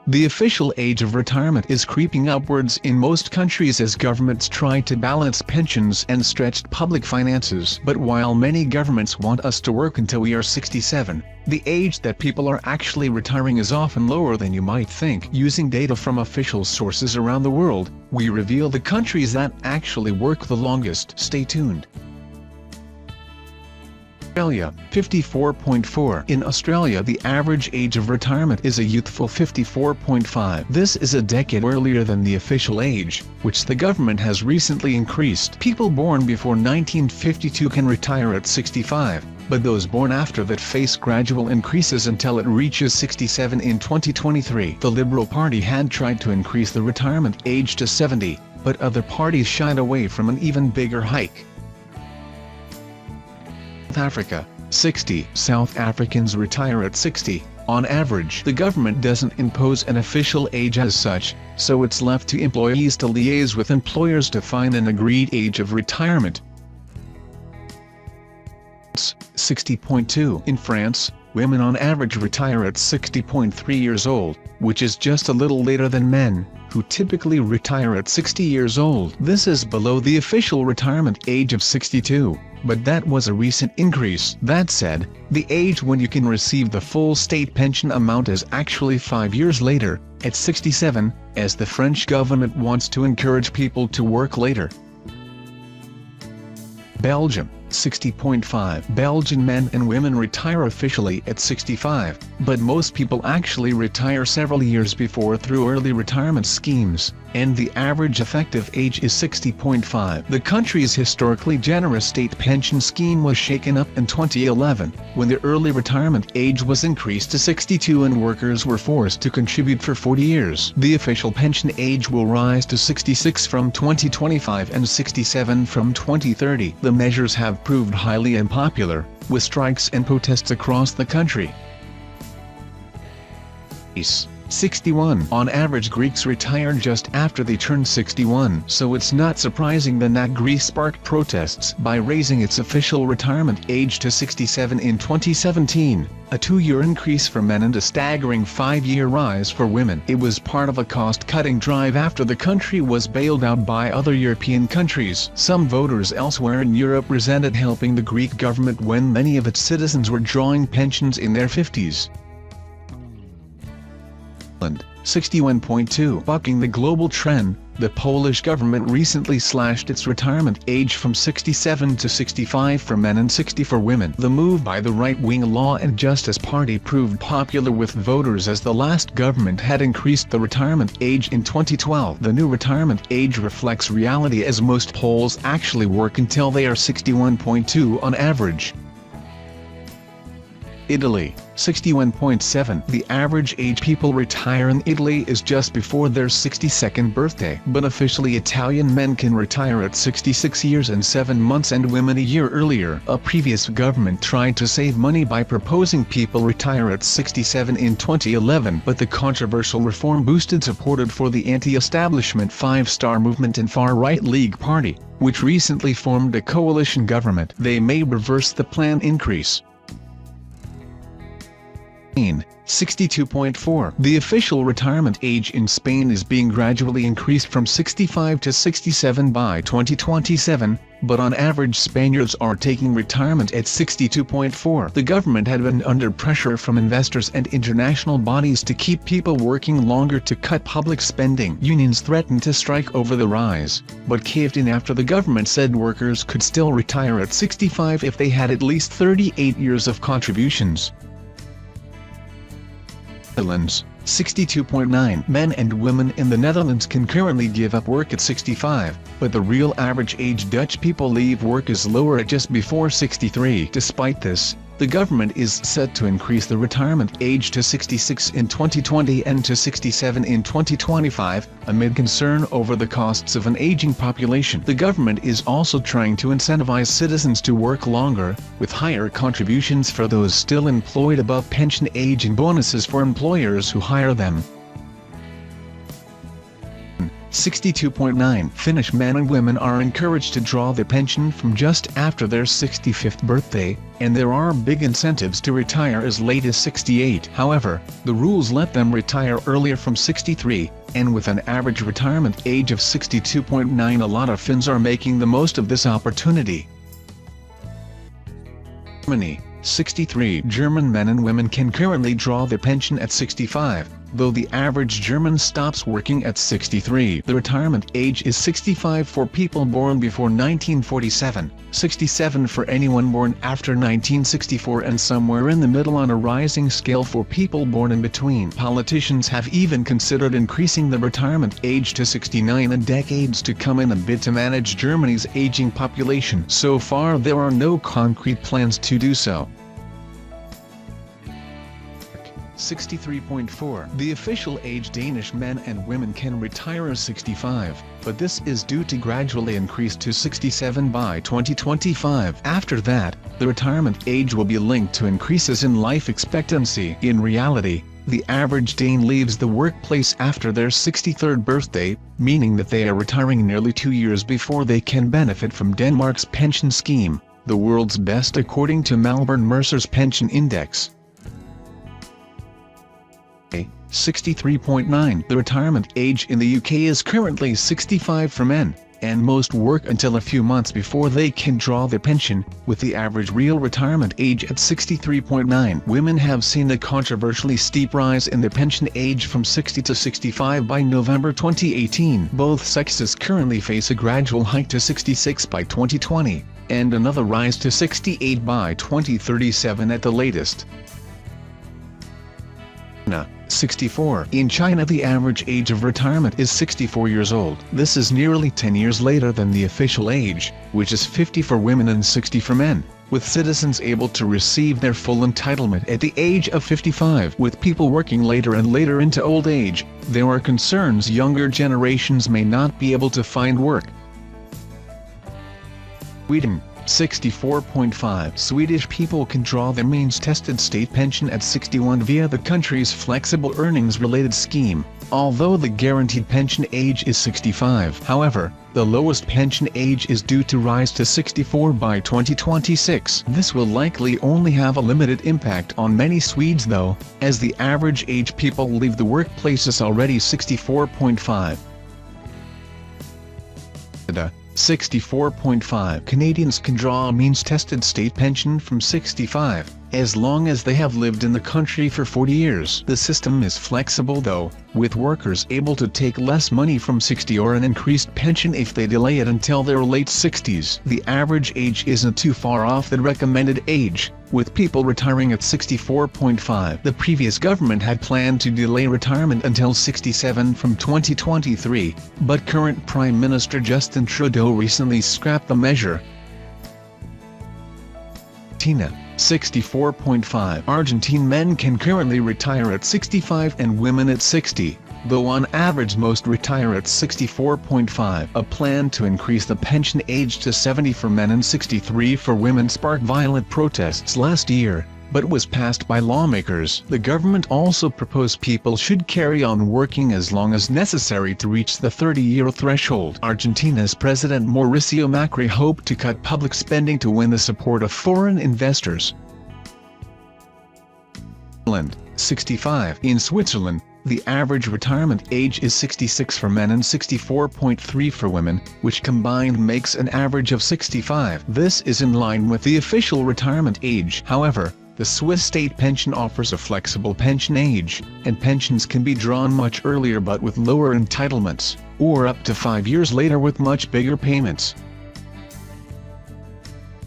The official age of retirement is creeping upwards in most countries as governments try to balance pensions and stretched public finances. But while many governments want us to work until we are 67, the age that people are actually retiring is often lower than you might think. Using data from official sources around the world, we reveal the countries that actually work the longest. Stay tuned. Australia, 54.4. In Australia, the average age of retirement is a youthful 54.5. This is a decade earlier than the official age, which the government has recently increased. People born before 1952 can retire at 65, but those born after that face gradual increases until it reaches 67 in 2023. The Liberal Party had tried to increase the retirement age to 70, but other parties shied away from an even bigger hike. South Africa, 60. South Africans retire at 60, on average. The government doesn't impose an official age as such, so it's left to employees to liaise with employers to find an agreed age of retirement. 60.2. In France, women on average retire at 60.3 years old, which is just a little later than men, who typically retire at 60 years old. This is below the official retirement age of 62, but that was a recent increase. That said, the age when you can receive the full state pension amount is actually 5 years later, at 67, as the French government wants to encourage people to work later. Belgium, 60.5. Belgian men and women retire officially at 65, but most people actually retire several years before through early retirement schemes, and the average effective age is 60.5. The country's historically generous state pension scheme was shaken up in 2011, when the early retirement age was increased to 62 and workers were forced to contribute for 40 years. The official pension age will rise to 66 from 2025 and 67 from 2030. The measures have proved highly unpopular, with strikes and protests across the country. 61. On average, Greeks retire just after they turn 61, so it's not surprising that Greece sparked protests by raising its official retirement age to 67 in 2017, a 2-year increase for men and a staggering 5-year rise for women. It was part of a cost-cutting drive after the country was bailed out by other European countries. Some voters elsewhere in Europe resented helping the Greek government when many of its citizens were drawing pensions in their 50s. 61.2. Bucking the global trend, the Polish government recently slashed its retirement age from 67 to 65 for men and 60 for women. The move by the right-wing Law and Justice Party proved popular with voters as the last government had increased the retirement age in 2012. The new retirement age reflects reality as most Poles actually work until they are 61.2 on average. Italy, 61.7. The average age people retire in Italy is just before their 62nd birthday. But officially Italian men can retire at 66 years and 7 months and women a year earlier. A previous government tried to save money by proposing people retire at 67 in 2011, but the controversial reform boosted support for the anti-establishment Five Star Movement and far-right League Party, which recently formed a coalition government. They may reverse the planned increase. 62.4. The official retirement age in Spain is being gradually increased from 65 to 67 by 2027, but on average Spaniards are taking retirement at 62.4. The government had been under pressure from investors and international bodies to keep people working longer to cut public spending. Unions threatened to strike over the rise, but caved in after the government said workers could still retire at 65 if they had at least 38 years of contributions. Netherlands, 62.9. Men and women in the Netherlands can currently give up work at 65, but the real average age Dutch people leave work is lower at just before 63. Despite this, The government is set to increase the retirement age to 66 in 2020 and to 67 in 2025, amid concern over the costs of an aging population. The government is also trying to incentivize citizens to work longer, with higher contributions for those still employed above pension age and bonuses for employers who hire them. 62.9 Finnish men and women are encouraged to draw their pension from just after their 65th birthday, and there are big incentives to retire as late as 68. However, the rules let them retire earlier from 63, and with an average retirement age of 62.9, a lot of Finns are making the most of this opportunity. Germany, 63 German men and women can currently draw their pension at 65. Though the average German stops working at 63. The retirement age is 65 for people born before 1947, 67 for anyone born after 1964, and somewhere in the middle on a rising scale for people born in between. Politicians have even considered increasing the retirement age to 69 in decades to come in a bid to manage Germany's aging population. So far there are no concrete plans to do so. 63.4 The official age Danish men and women can retire is 65, but this is due to gradually increase to 67 by 2025. After that, the retirement age will be linked to increases in life expectancy. In reality, the average Dane leaves the workplace after their 63rd birthday, meaning that they are retiring nearly 2 years before they can benefit from Denmark's pension scheme, the world's best according to Malvern Mercer's pension index. 63.9 The retirement age in the UK is currently 65 for men, and most work until a few months before they can draw their pension, with the average real retirement age at 63.9. Women have seen a controversially steep rise in their pension age from 60 to 65 by November 2018. Both sexes currently face a gradual hike to 66 by 2020, and another rise to 68 by 2037 at the latest. 64 In China, the average age of retirement is 64 years old. This is nearly 10 years later than the official age, which is 50 for women and 60 for men, with citizens able to receive their full entitlement at the age of 55. With people working later and later into old age, there are concerns younger generations may not be able to find work. Sweden, 64.5 Swedish people can draw their means-tested state pension at 61 via the country's flexible earnings-related scheme, although the guaranteed pension age is 65. However, the lowest pension age is due to rise to 64 by 2026. This will likely only have a limited impact on many Swedes though, as the average age people leave the workplace is already 64.5. 64.5 Canadians can draw a means-tested state pension from 65, as long as they have lived in the country for 40 years. The system is flexible though, with workers able to take less money from 60 or an increased pension if they delay it until their late 60s. The average age isn't too far off the recommended age, with people retiring at 64.5. The previous government had planned to delay retirement until 67 from 2023, but current Prime Minister Justin Trudeau recently scrapped the measure. 64.5 Argentine men can currently retire at 65 and women at 60, though on average most retire at 64.5. A plan to increase the pension age to 70 for men and 63 for women sparked violent protests last year, but was passed by lawmakers. The government also proposed people should carry on working as long as necessary to reach the 30-year threshold. Argentina's President Mauricio Macri hoped to cut public spending to win the support of foreign investors. 65 In Switzerland, the average retirement age is 66 for men and 64.3 for women, which combined makes an average of 65. This is in line with the official retirement age. However, the Swiss state pension offers a flexible pension age, and pensions can be drawn much earlier but with lower entitlements, or up to 5 years later with much bigger payments.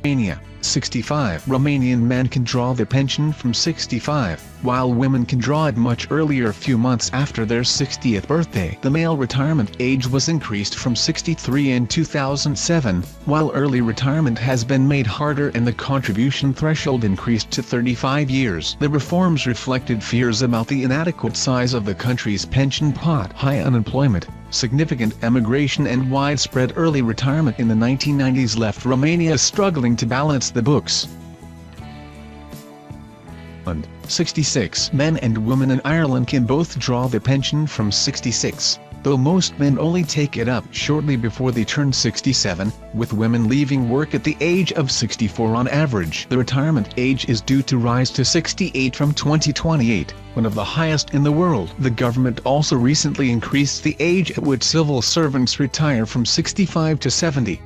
Romania, 65 Romanian men can draw their pension from 65, while women can draw it much earlier, a few months after their 60th birthday. The male retirement age was increased from 63 in 2007, while early retirement has been made harder and the contribution threshold increased to 35 years. The reforms reflected fears about the inadequate size of the country's pension pot, high unemployment, significant emigration and widespread early retirement in the 1990s left Romania struggling to balance the books. 66. Men and women in Ireland can both draw their pension from 66, though most men only take it up shortly before they turn 67, with women leaving work at the age of 64 on average. The retirement age is due to rise to 68 from 2028, one of the highest in the world. The government also recently increased the age at which civil servants retire from 65 to 70.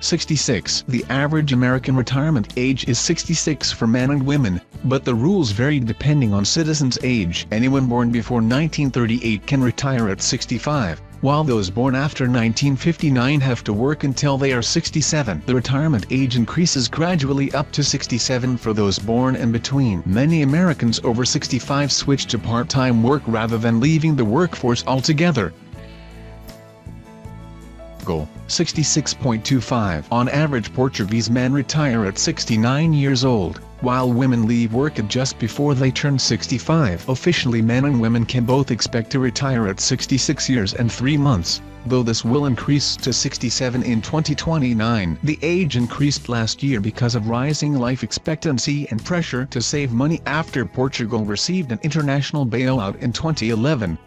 66. The average American retirement age is 66 for men and women, but the rules vary depending on citizens' age. Anyone born before 1938 can retire at 65, while those born after 1959 have to work until they are 67. The retirement age increases gradually up to 67 for those born in between. Many Americans over 65 switch to part-time work rather than leaving the workforce altogether. 66.25. On average, Portuguese men retire at 69 years old, while women leave work at just before they turn 65. Officially, men and women can both expect to retire at 66 years and 3 months, though this will increase to 67 in 2029. The age increased last year because of rising life expectancy and pressure to save money after Portugal received an international bailout in 2011.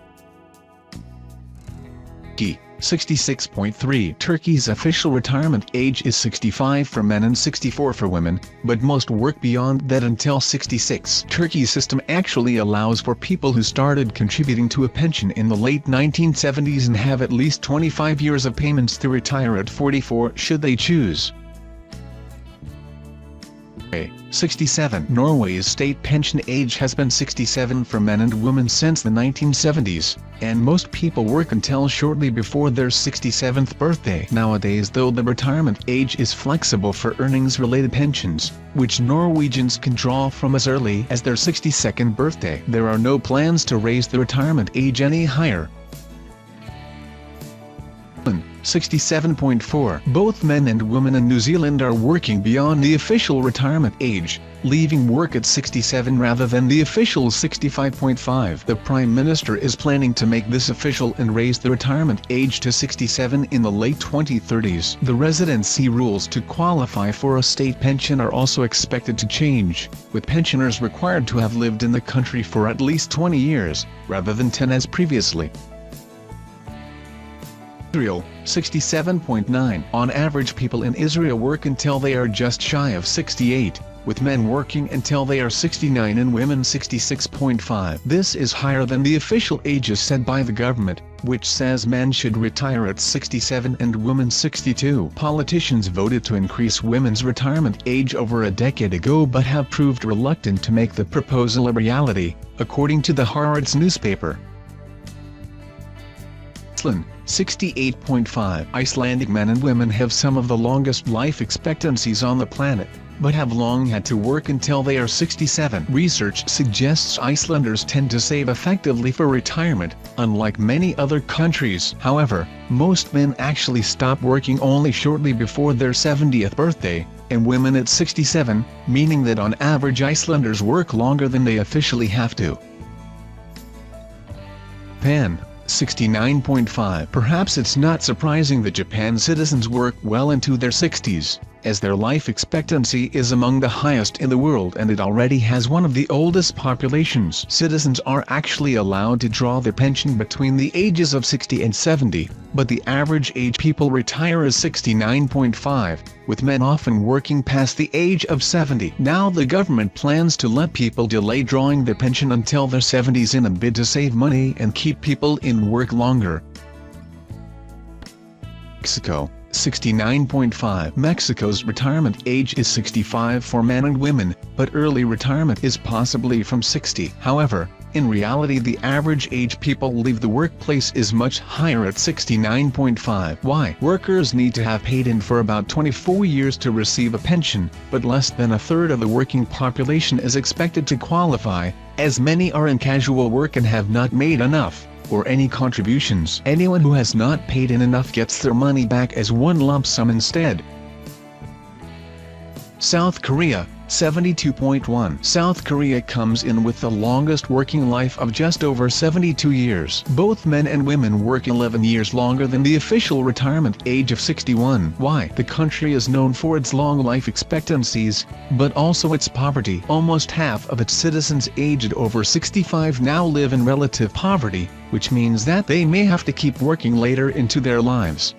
66.3. Turkey's official retirement age is 65 for men and 64 for women, but most work beyond that until 66. Turkey's system actually allows for people who started contributing to a pension in the late 1970s and have at least 25 years of payments to retire at 44 should they choose. 67. Norway's state pension age has been 67 for men and women since the 1970s, and most people work until shortly before their 67th birthday. Nowadays, though, the retirement age is flexible for earnings-related pensions, which Norwegians can draw from as early as their 62nd birthday. There are no plans to raise the retirement age any higher. 67.4. Both men and women in New Zealand are working beyond the official retirement age, leaving work at 67 rather than the official 65.5. The Prime Minister is planning to make this official and raise the retirement age to 67 in the late 2030s. The residency rules to qualify for a state pension are also expected to change, with pensioners required to have lived in the country for at least 20 years, rather than 10 as previously. Israel, 67.9. On average, people in Israel work until they are just shy of 68, with men working until they are 69 and women 66.5. This is higher than the official ages set by the government, which says men should retire at 67 and women 62. Politicians voted to increase women's retirement age over a decade ago but have proved reluctant to make the proposal a reality, according to the Haaretz newspaper. Iceland, 68.5. Icelandic men and women have some of the longest life expectancies on the planet, but have long had to work until they are 67. Research suggests Icelanders tend to save effectively for retirement, unlike many other countries. However, most men actually stop working only shortly before their 70th birthday, and women at 67, meaning that on average Icelanders work longer than they officially have to. Japan, 69.5. Perhaps it's not surprising that Japan citizens work well into their 60s, as their life expectancy is among the highest in the world and it already has one of the oldest populations. Citizens are actually allowed to draw their pension between the ages of 60 and 70, but the average age people retire is 69.5, with men often working past the age of 70. Now the government plans to let people delay drawing their pension until their 70s in a bid to save money and keep people in work longer. Mexico, 69.5 Mexico's retirement age is 65 for men and women, but early retirement is possibly from 60. However, in reality the average age people leave the workplace is much higher at 69.5. Why? Workers need to have paid in for about 24 years to receive a pension, but less than a third of the working population is expected to qualify, as many are in casual work and have not made enough or any contributions. Anyone who has not paid in enough gets their money back as one lump sum instead. South Korea, 72.1. South Korea comes in with the longest working life of just over 72 years. Both men and women work 11 years longer than the official retirement age of 61. Why? The country is known for its long life expectancies, but also its poverty. Almost half of its citizens aged over 65 now live in relative poverty, which means that they may have to keep working later into their lives.